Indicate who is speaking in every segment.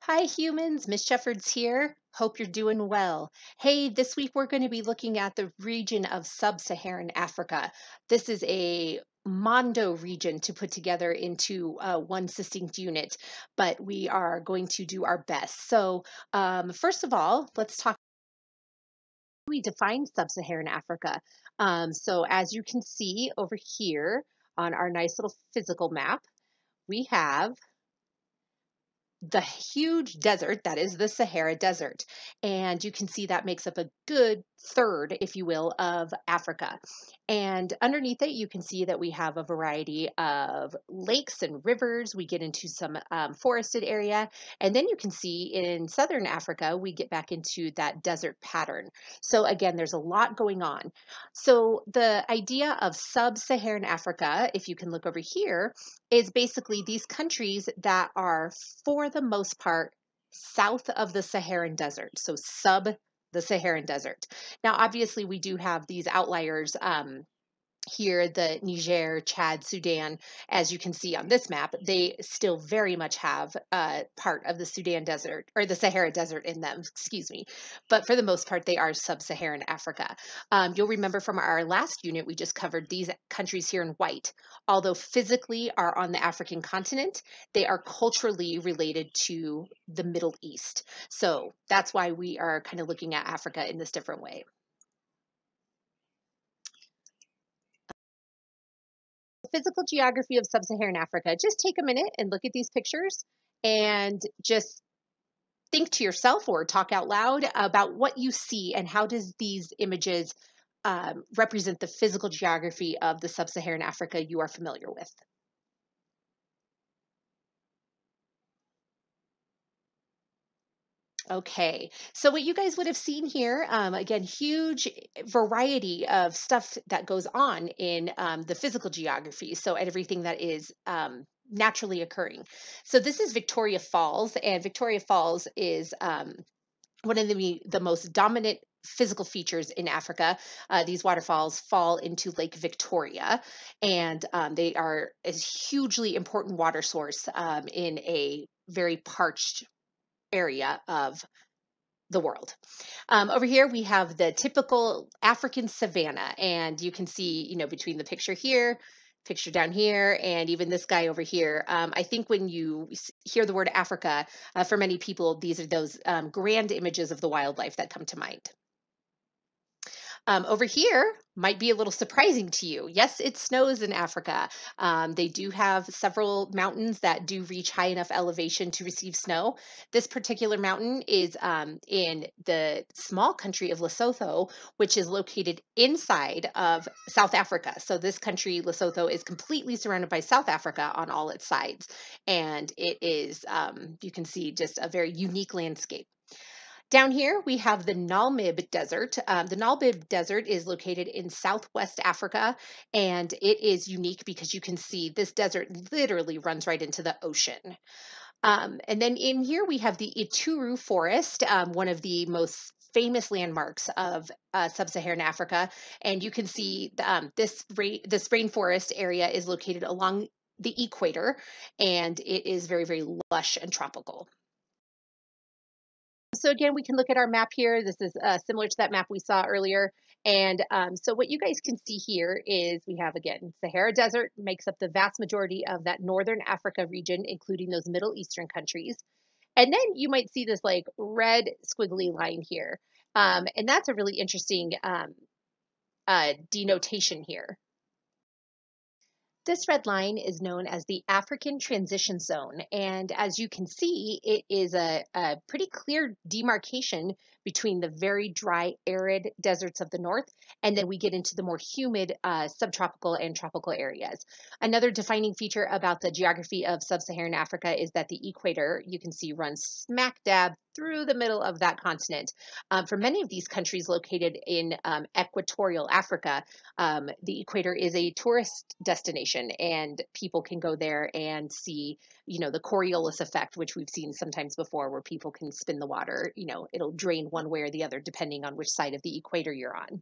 Speaker 1: Hi humans, Miss Jeffords here. Hope you're doing well. Hey, this week we're going to be looking at the region of sub-Saharan Africa. This is a mondo region to put together into one succinct unit, but we are going to do our best. First of all, let's talk. We define sub-Saharan Africa. As you can see over here on our nice little physical map, we have the huge desert that is the Sahara Desert. And you can see that makes up a good third, if you will, of Africa. And underneath it, you can see that we have a variety of lakes and rivers. We get into some forested area. And then you can see in southern Africa, we get back into that desert pattern. So again, there's a lot going on. So the idea of sub-Saharan Africa, if you can look over here, is basically these countries that are, for the most part, south of the Saharan Desert, so sub the Saharan Desert. Now, obviously, we do have these outliers. Here, the Niger, Chad, Sudan, as you can see on this map, they still very much have part of the Sudan Desert or the Sahara Desert in them, excuse me. But for the most part, they are sub-Saharan Africa. You'll remember from our last unit, we just covered these countries here in white. Although physically are on the African continent, they are culturally related to the Middle East. So that's why we are kind of looking at Africa in this different way. Physical geography of sub-Saharan Africa, just take a minute and look at these pictures and just think to yourself or talk out loud about what you see and how does these images represent the physical geography of the sub-Saharan Africa you are familiar with. Okay, so what you guys would have seen here, again, huge variety of stuff that goes on in the physical geography. So everything that is naturally occurring. So this is Victoria Falls, and Victoria Falls is one of the most dominant physical features in Africa. These waterfalls fall into Lake Victoria, and they are a hugely important water source in a very parched area of the world. Over here, we have the typical African savanna, and you can see, between the picture here, picture down here, and even this guy over here. I think when you hear the word Africa, for many people, these are those grand images of the wildlife that come to mind. Over here might be a little surprising to you. Yes, it snows in Africa. They do have several mountains that do reach high enough elevation to receive snow. This particular mountain is in the small country of Lesotho, which is located inside of South Africa. So this country, Lesotho, is completely surrounded by South Africa on all its sides. And it is, you can see, just a very unique landscape. Down here, we have the Namib Desert. The Namib Desert is located in southwest Africa, and it is unique because you can see this desert literally runs right into the ocean. And then in here, we have the Ituru Forest, one of the most famous landmarks of sub-Saharan Africa. And you can see this rainforest area is located along the equator, and it is very, very lush and tropical. So again, we can look at our map here. This is similar to that map we saw earlier. And so what you guys can see here is we have, again, Sahara Desert makes up the vast majority of that Northern Africa region, including those Middle Eastern countries. And then you might see this like red squiggly line here. And that's a really interesting denotation here. This red line is known as the African Transition Zone, and as you can see, it is a pretty clear demarcation between the very dry, arid deserts of the north, and then we get into the more humid subtropical and tropical areas. Another defining feature about the geography of sub-Saharan Africa is that the equator, you can see, runs smack dab through the middle of that continent. For many of these countries located in equatorial Africa, the equator is a tourist destination, and people can go there and see, the Coriolis effect, which we've seen sometimes before, where people can spin the water. It'll drain one way or the other depending on which side of the equator you're on.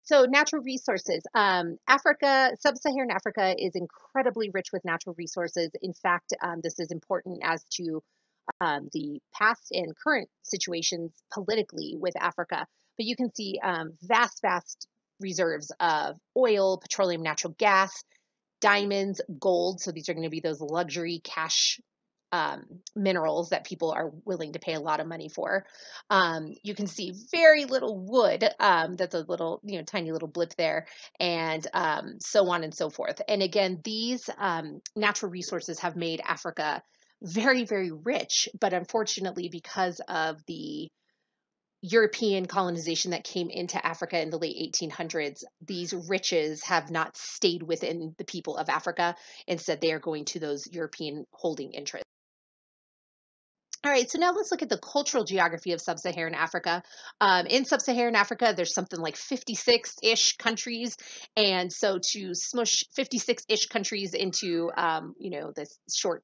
Speaker 1: So natural resources. Africa, sub-Saharan Africa is incredibly rich with natural resources. In fact, this is important as to the past and current situations politically with Africa. But you can see vast reserves of oil, petroleum, natural gas, diamonds, gold. So these are going to be those luxury cash minerals that people are willing to pay a lot of money for. You can see very little wood. That's a little, tiny little blip there, and so on and so forth. And again, these natural resources have made Africa very rich, but unfortunately, because of the European colonization that came into Africa in the late 1800s, these riches have not stayed within the people of Africa. Instead, they are going to those European holding interests. All right, so now let's look at the cultural geography of sub-Saharan Africa. In sub-Saharan Africa, there's something like 56-ish countries, and so to smush 56-ish countries into, this short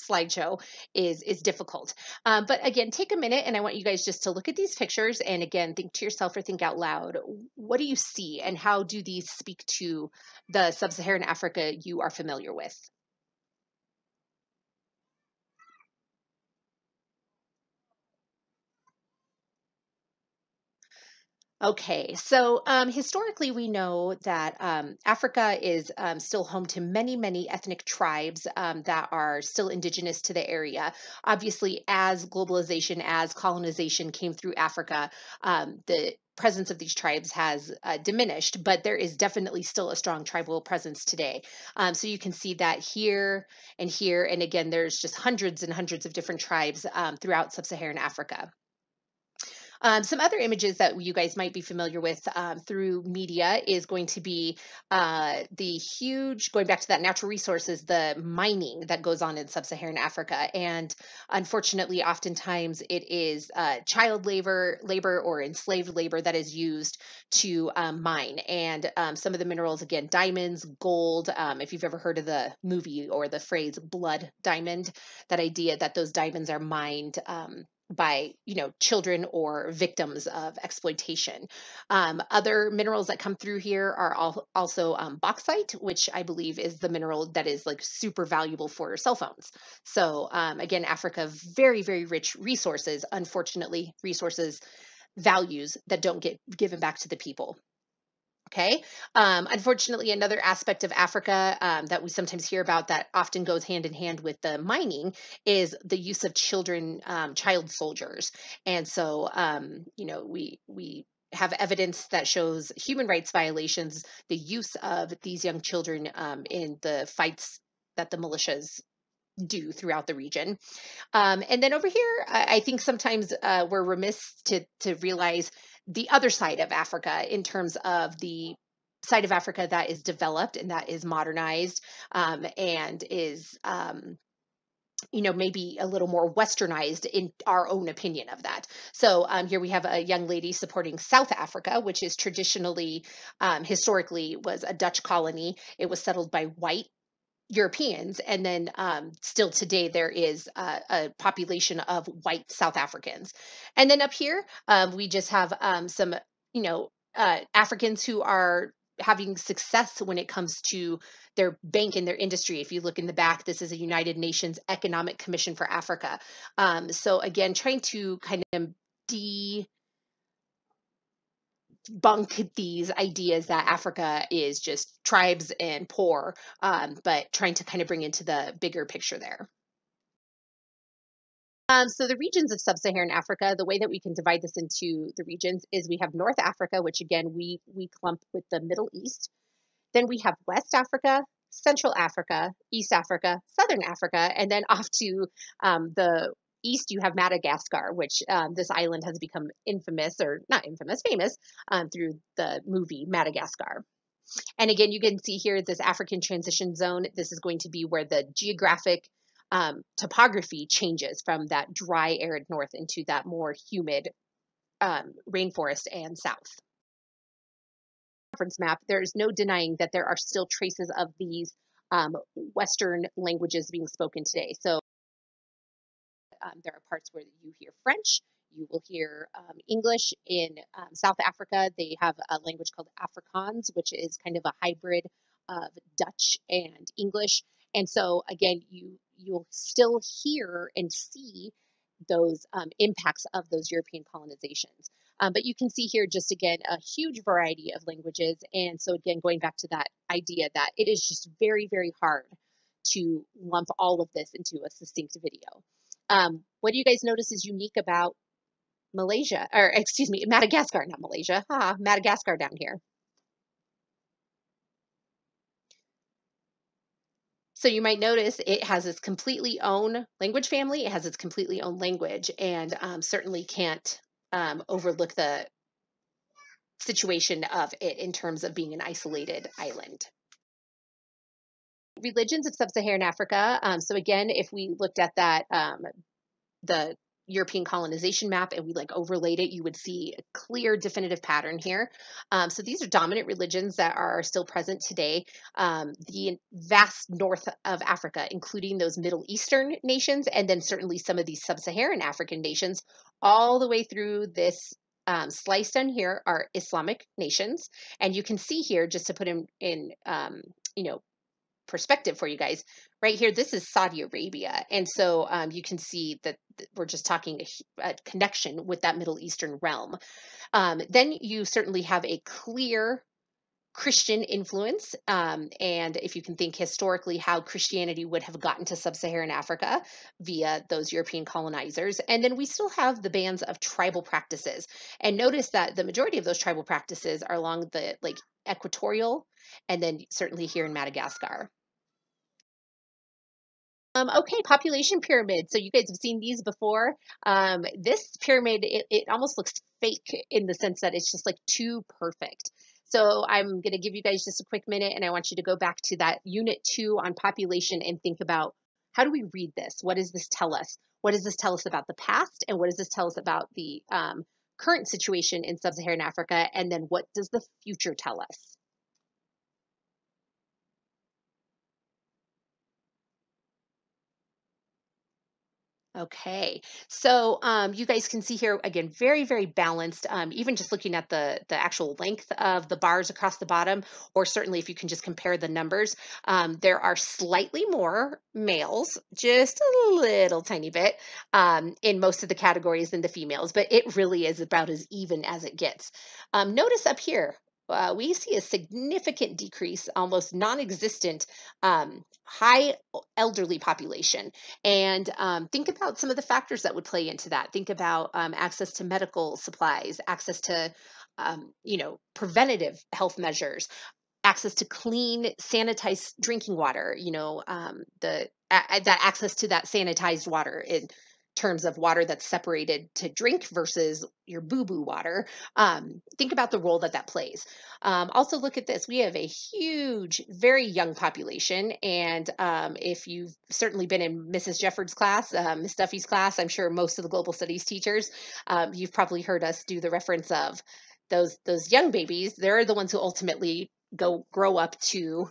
Speaker 1: slideshow is difficult. But again, take a minute, and I want you guys just to look at these pictures, and again, think to yourself or think out loud. What do you see, and how do these speak to the sub-Saharan Africa you are familiar with? Okay, so historically, we know that Africa is still home to many ethnic tribes that are still indigenous to the area. Obviously, as globalization, as colonization came through Africa, the presence of these tribes has diminished, but there is definitely still a strong tribal presence today. So you can see that here, and again, there's just hundreds and hundreds of different tribes throughout sub-Saharan Africa. Some other images that you guys might be familiar with through media is going to be the huge, going back to that natural resources, the mining that goes on in sub-Saharan Africa. And unfortunately, oftentimes it is child labor or enslaved labor that is used to mine. And some of the minerals, again, diamonds, gold. If you've ever heard of the movie or the phrase blood diamond, that idea that those diamonds are mined by children or victims of exploitation. Other minerals that come through here are also bauxite, which I believe is the mineral that is like super valuable for cell phones. So again, Africa, very rich resources. Unfortunately, resources values that don't get given back to the people. Okay. Unfortunately, another aspect of Africa that we sometimes hear about that often goes hand in hand with the mining is the use of children, child soldiers. And so, we have evidence that shows human rights violations, the use of these young children in the fights that the militias do throughout the region. And then over here, I think sometimes we're remiss to realize the other side of Africa in terms of the side of Africa that is developed and that is modernized and is maybe a little more westernized in our own opinion of that. So here we have a young lady supporting South Africa, which is traditionally, historically, was a Dutch colony. It was settled by white Europeans, and then still today there is a population of white South Africans. And then up here, we just have some, Africans who are having success when it comes to their bank and their industry. If you look in the back, this is a United Nations Economic Commission for Africa. So again, trying to kind of debunk these ideas that Africa is just tribes and poor, but trying to kind of bring into the bigger picture there. So the regions of sub-Saharan Africa, the way that we can divide this into the regions is we have North Africa, which again we clump with the Middle East. Then we have West Africa, Central Africa, East Africa, Southern Africa, and then off to the east, you have Madagascar, which this island has become infamous, or not infamous, famous through the movie Madagascar. And again, you can see here this African transition zone. This is going to be where the geographic topography changes from that dry, arid north into that more humid rainforest and south. Reference map, there's no denying that there are still traces of these Western languages being spoken today. So there are parts where you hear French, You will hear English in South Africa. They have a language called Afrikaans, which is kind of a hybrid of Dutch and English. And so again, you'll still hear and see those impacts of those European colonizations. But you can see here just again a huge variety of languages. And so again, going back to that idea that it is just very, very hard to lump all of this into a succinct video. What do you guys notice is unique about Malaysia, or excuse me, Madagascar, not Malaysia, Madagascar down here? So you might notice it has its completely own language family. It has its completely own language, and certainly can't overlook the situation of it in terms of being an isolated island. Religions of sub-Saharan Africa. So again, if we looked at that, the European colonization map and we like overlaid it, you would see a clear definitive pattern here. So these are dominant religions that are still present today. The vast north of Africa, including those Middle Eastern nations, and then certainly some of these sub-Saharan African nations, all the way through this slice down here are Islamic nations. And you can see here, just to put in perspective for you guys, right here, this is Saudi Arabia. And so you can see that we're just talking a connection with that Middle Eastern realm. Then you certainly have a clear Christian influence. And if you can think historically how Christianity would have gotten to sub-Saharan Africa via those European colonizers. And then we still have the bands of tribal practices. And notice that the majority of those tribal practices are along the like equatorial, and then certainly here in Madagascar. Okay, population pyramid. So you guys have seen these before. This pyramid, it almost looks fake in the sense that it's just like too perfect. So I'm going to give you guys just a quick minute, and I want you to go back to that unit 2 on population and think about, how do we read this? What does this tell us? What does this tell us about the past? And what does this tell us about the current situation in sub-Saharan Africa? And then what does the future tell us? Okay, so you guys can see here again, very, very balanced. Even just looking at the actual length of the bars across the bottom, or certainly if you can just compare the numbers, there are slightly more males, just a little tiny bit, in most of the categories than the females, but it really is about as even as it gets. Notice up here. We see a significant decrease, almost non-existent, high elderly population. And think about some of the factors that would play into that. Think about access to medical supplies, access to preventative health measures, access to clean, sanitized drinking water. That access to that sanitized water in terms of water that's separated to drink versus your boo-boo water. Think about the role that that plays. Also look at this. We have a huge, very young population. And if you've certainly been in Mrs. Jeffords' class, Miss Duffy's class, I'm sure most of the global studies teachers, you've probably heard us do the reference of those young babies. They're the ones who ultimately grow up to,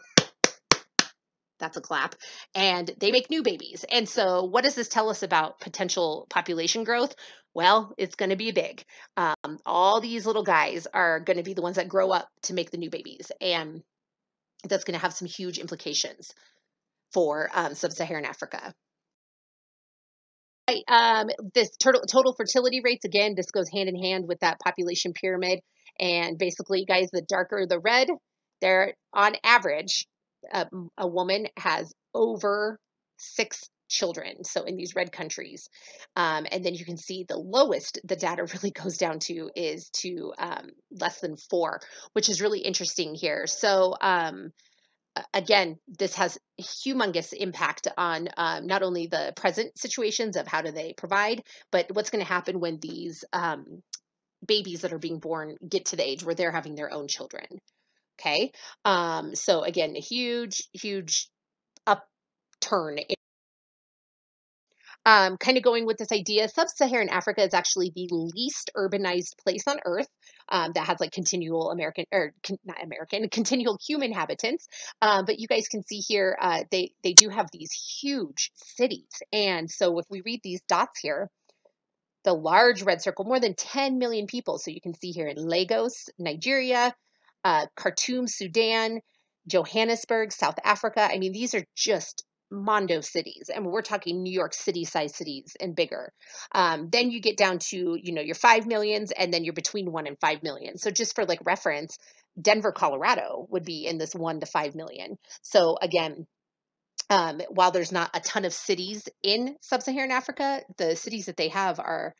Speaker 1: that's a clap, and they make new babies. And so what does this tell us about potential population growth? Well, it's going to be big. All these little guys are going to be the ones that grow up to make the new babies. And that's going to have some huge implications for sub-Saharan Africa. Right, this total fertility rates, again, this goes hand in hand with that population pyramid. And basically, guys, the darker the red, they're on average, a woman has over 6 children. So in these red countries. And then you can see the lowest the data really goes down to is to less than 4, which is really interesting here. So again, this has humongous impact on not only the present situations of how do they provide, but what's going to happen when these babies that are being born get to the age where they're having their own children. Okay. So again, a huge, huge upturn. Kind of going with this idea, sub-Saharan Africa is actually the least urbanized place on Earth that has like continual continual human inhabitants. But you guys can see here, they do have these huge cities. And so if we read these dots here, the large red circle, more than 10 million people. So you can see here in Lagos, Nigeria, Khartoum, Sudan, Johannesburg, South Africa. I mean, these are just mondo cities, and we're talking New York City size cities and bigger. Then you get down to, your 5 millions, and then you're between 1 and 5 million. So just for like reference, Denver, Colorado would be in this 1 to 5 million. So again, while there's not a ton of cities in sub-Saharan Africa, the cities that they have are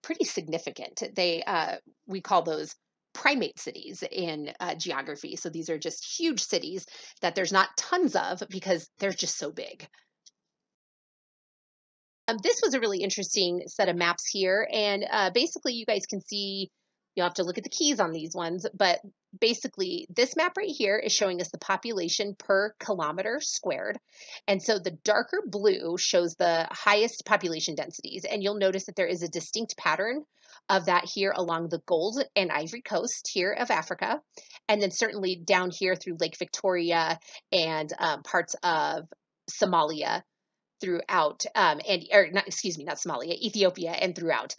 Speaker 1: pretty significant. We call those primate cities in geography. So these are just huge cities that there's not tons of because they're just so big. This was a really interesting set of maps here. And basically, you guys can see, you'll have to look at the keys on these ones, but basically, this map right here is showing us the population per kilometer squared. And so the darker blue shows the highest population densities. And you'll notice that there is a distinct pattern of that here along the Gold and Ivory Coast here of Africa. And then certainly down here through Lake Victoria and parts of Somalia throughout, not Somalia, Ethiopia and throughout.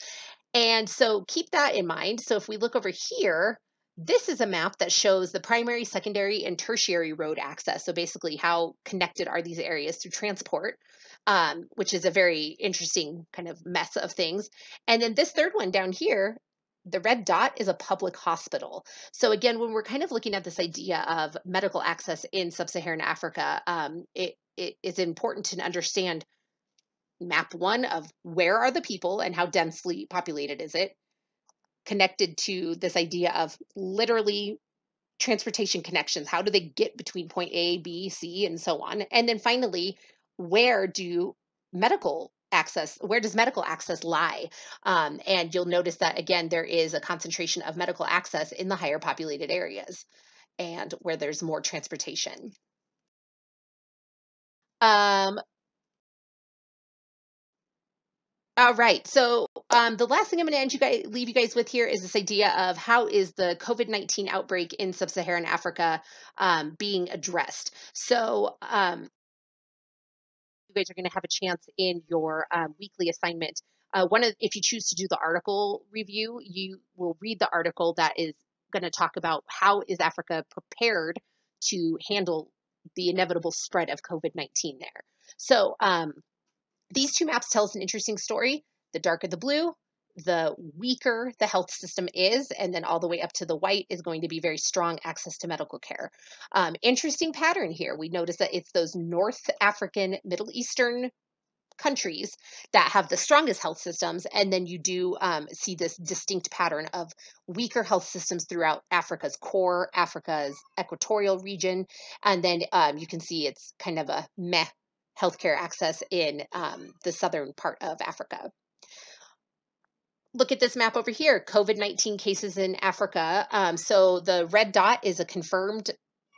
Speaker 1: And so keep that in mind. So if we look over here, this is a map that shows the primary, secondary, and tertiary road access. So basically, how connected are these areas through transport, which is a very interesting kind of mess of things. And then this third one down here, the red dot is a public hospital. So again, when we're kind of looking at this idea of medical access in sub-Saharan Africa, it is important to understand map one of where are the people and how densely populated is it, connected to this idea of literally transportation connections. How do they get between point A, B, C, and so on? And then finally, where does medical access lie? And you'll notice that, again, there is a concentration of medical access in the higher populated areas and where there's more transportation. All right. So the last thing I'm going to leave you guys with here is this idea of how is the COVID-19 outbreak in sub-Saharan Africa being addressed. So you guys are going to have a chance in your weekly assignment. If you choose to do the article review, you will read the article that is going to talk about how is Africa prepared to handle the inevitable spread of COVID-19 there. So these two maps tell us an interesting story. The darker the blue, the weaker the health system is, and then all the way up to the white is going to be very strong access to medical care. Interesting pattern here. We notice that it's those North African, Middle Eastern countries that have the strongest health systems, and then you do see this distinct pattern of weaker health systems throughout Africa's core, Africa's equatorial region, and then you can see it's kind of a meh healthcare access in the southern part of Africa. Look at this map over here, COVID-19 cases in Africa. So the red dot is a confirmed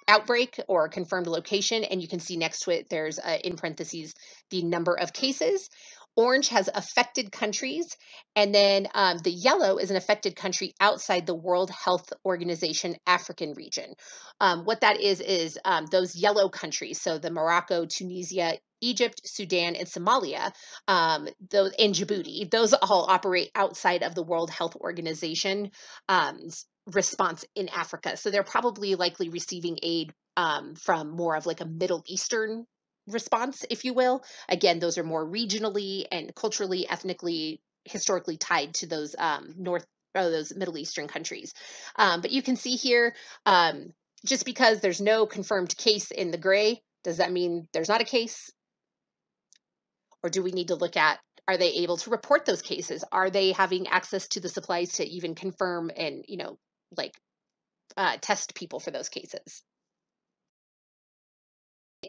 Speaker 1: outbreak or a confirmed location, and you can see next to it, there's in parentheses, the number of cases. Orange has affected countries, and then the yellow is an affected country outside the World Health Organization African region. What that is those yellow countries, so the Morocco, Tunisia, Egypt, Sudan, and Somalia, and Djibouti, those all operate outside of the World Health Organization response in Africa. So they're probably likely receiving aid from more of like a Middle Eastern response, if you will. Again, those are more regionally and culturally, ethnically, historically tied to those those Middle Eastern countries. But you can see here, just because there's no confirmed case in the gray, does that mean there's not a case? Or do we need to look at, are they able to report those cases? Are they having access to the supplies to even confirm and, test people for those cases?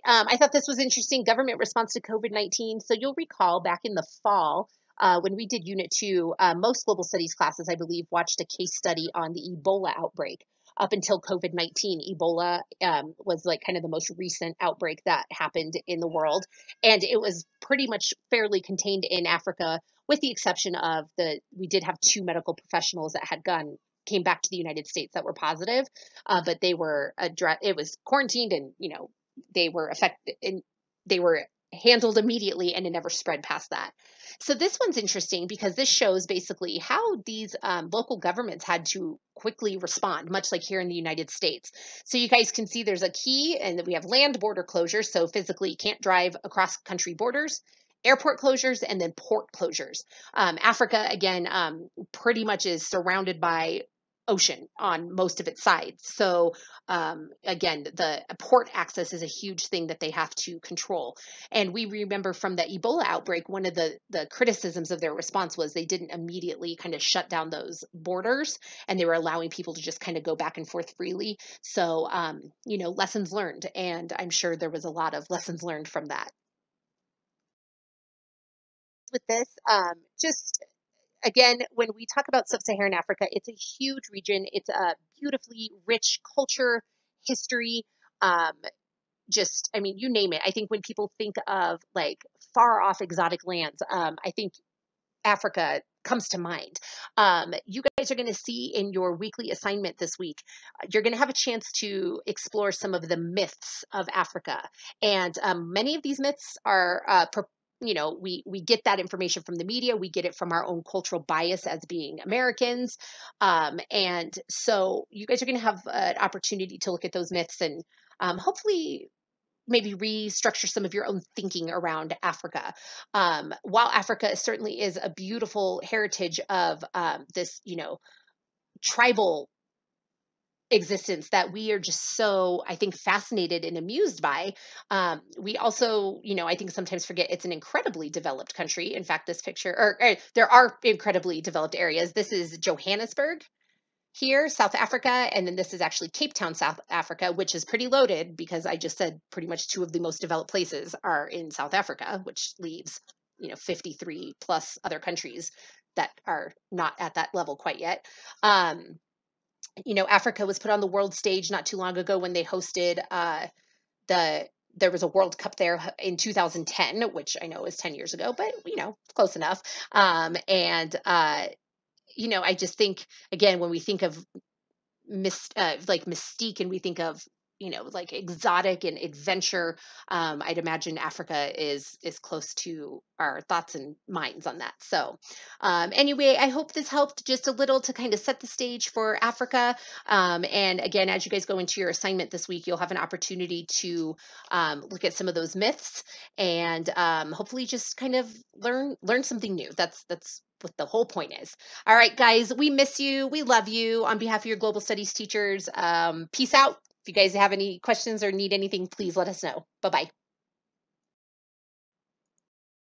Speaker 1: I thought this was interesting, government response to COVID-19. So you'll recall back in the fall, when we did Unit 2, most global studies classes, I believe, watched a case study on the Ebola outbreak. Up until COVID-19, Ebola was like kind of the most recent outbreak that happened in the world. And it was pretty much fairly contained in Africa, with the exception of we did have 2 medical professionals that came back to the United States that were positive, but they were it was quarantined and, they were affected and they were handled immediately and it never spread past that. So this one's interesting because this shows basically how these local governments had to quickly respond, much like here in the United States. So you guys can see there's a key, and then we have land border closures. So physically you can't drive across country borders, airport closures, and then port closures. Africa, again, pretty much is surrounded by ocean on most of its sides. So again, the port access is a huge thing that they have to control. And we remember from the Ebola outbreak, one of the criticisms of their response was they didn't immediately kind of shut down those borders, and they were allowing people to just kind of go back and forth freely. So, lessons learned. And I'm sure there was a lot of lessons learned from that. With this, just again, when we talk about sub-Saharan Africa, it's a huge region. It's a beautifully rich culture, history, um, just, I mean, you name it. I think when people think of like far off exotic lands, I think Africa comes to mind. You guys are going to see in your weekly assignment this week, you're going to have a chance to explore some of the myths of Africa. And many of these myths are, we get that information from the media. We get it from our own cultural bias as being Americans. And so you guys are going to have an opportunity to look at those myths and hopefully maybe restructure some of your own thinking around Africa. While Africa certainly is a beautiful heritage of this, tribal existence that we are just so, I think, fascinated and amused by. We also, I think sometimes forget it's an incredibly developed country. In fact, this picture, or there are incredibly developed areas. This is Johannesburg here, South Africa, and then this is actually Cape Town, South Africa, which is pretty loaded because I just said pretty much two of the most developed places are in South Africa, which leaves, 53 plus other countries that are not at that level quite yet. Africa was put on the world stage not too long ago when they hosted there was a World Cup there in 2010, which I know is 10 years ago, but close enough. And I just think again when we think of like mystique and we think of like exotic and adventure, I'd imagine Africa is close to our thoughts and minds on that. So anyway, I hope this helped just a little to kind of set the stage for Africa. And again, as you guys go into your assignment this week, you'll have an opportunity to look at some of those myths and hopefully just kind of learn something new. That's what the whole point is. All right, guys, we miss you. We love you. On behalf of your global studies teachers, peace out. If you guys have any questions or need anything, please let us know. Bye-bye.